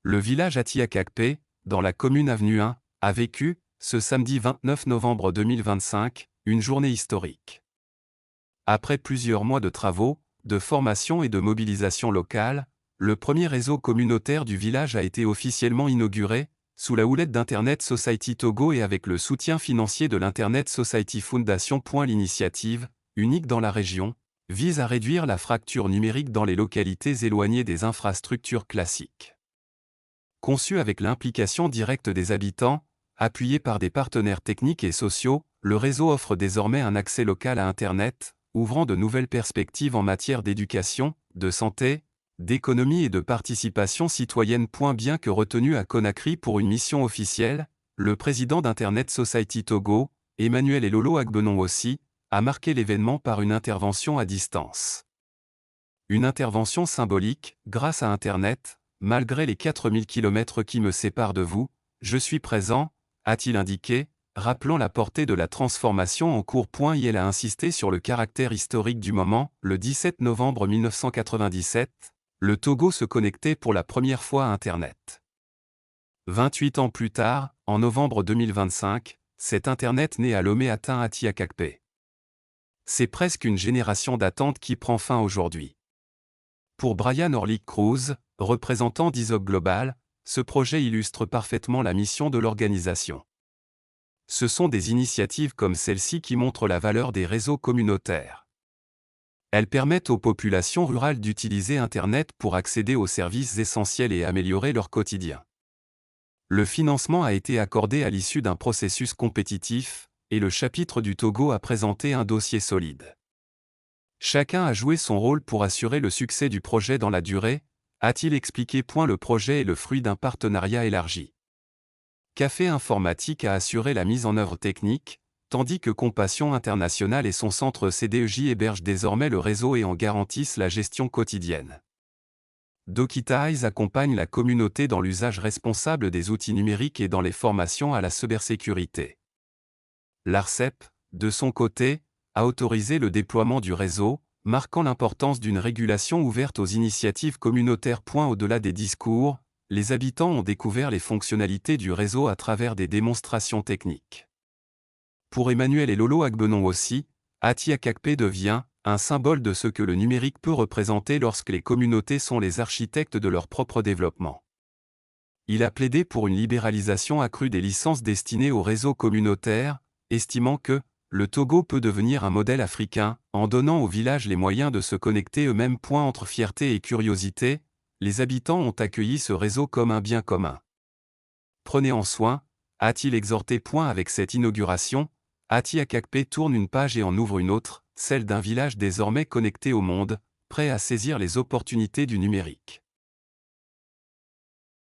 Le village Atiakakpé, dans la commune Avenue 1, a vécu, ce samedi 29 novembre 2025, une journée historique. Après plusieurs mois de travaux, de formation et de mobilisation locale, le premier réseau communautaire du village a été officiellement inauguré, sous la houlette d'Internet Society Togo et avec le soutien financier de l'Internet Society Foundation. L'initiative, unique dans la région, vise à réduire la fracture numérique dans les localités éloignées des infrastructures classiques. Conçu avec l'implication directe des habitants, appuyé par des partenaires techniques et sociaux, le réseau offre désormais un accès local à Internet, ouvrant de nouvelles perspectives en matière d'éducation, de santé, d'économie et de participation citoyenne. Bien que retenu à Conakry pour une mission officielle, le président d'Internet Society Togo, Emmanuel Elolo Agbenon aussi, a marqué l'événement par une intervention à distance. Une intervention symbolique, grâce à Internet, malgré les 4000 km qui me séparent de vous, je suis présent, a-t-il indiqué, rappelant la portée de la transformation en cours. Il a insisté sur le caractère historique du moment. Le 17 novembre 1997, le Togo se connectait pour la première fois à Internet. 28 ans plus tard, en novembre 2025, cet Internet né à Lomé atteint Atiakakpé. C'est presque une génération d'attente qui prend fin aujourd'hui. Pour Brian Orlick Cruz, représentant d'ISOC Global, ce projet illustre parfaitement la mission de l'organisation. Ce sont des initiatives comme celle-ci qui montrent la valeur des réseaux communautaires. Elles permettent aux populations rurales d'utiliser Internet pour accéder aux services essentiels et améliorer leur quotidien. Le financement a été accordé à l'issue d'un processus compétitif, et le chapitre du Togo a présenté un dossier solide. Chacun a joué son rôle pour assurer le succès du projet dans la durée, a-t-il expliqué. Le projet est le fruit d'un partenariat élargi. Café Informatique a assuré la mise en œuvre technique, tandis que Compassion Internationale et son centre CDEJ hébergent désormais le réseau et en garantissent la gestion quotidienne. DokiTimes accompagne la communauté dans l'usage responsable des outils numériques et dans les formations à la cybersécurité. L'ARCEP, de son côté, a autorisé le déploiement du réseau, marquant l'importance d'une régulation ouverte aux initiatives communautaires. Au-delà des discours, les habitants ont découvert les fonctionnalités du réseau à travers des démonstrations techniques. Pour Emmanuel Elolo Agbenon aussi, Atiakakpé devient un symbole de ce que le numérique peut représenter lorsque les communautés sont les architectes de leur propre développement. Il a plaidé pour une libéralisation accrue des licences destinées aux réseaux communautaires, estimant que le Togo peut devenir un modèle africain, en donnant aux villages les moyens de se connecter eux-mêmes. Entre fierté et curiosité, les habitants ont accueilli ce réseau comme un bien commun. Prenez en soin, a-t-il exhorté. Avec cette inauguration, Atiakakpé tourne une page et en ouvre une autre, celle d'un village désormais connecté au monde, prêt à saisir les opportunités du numérique.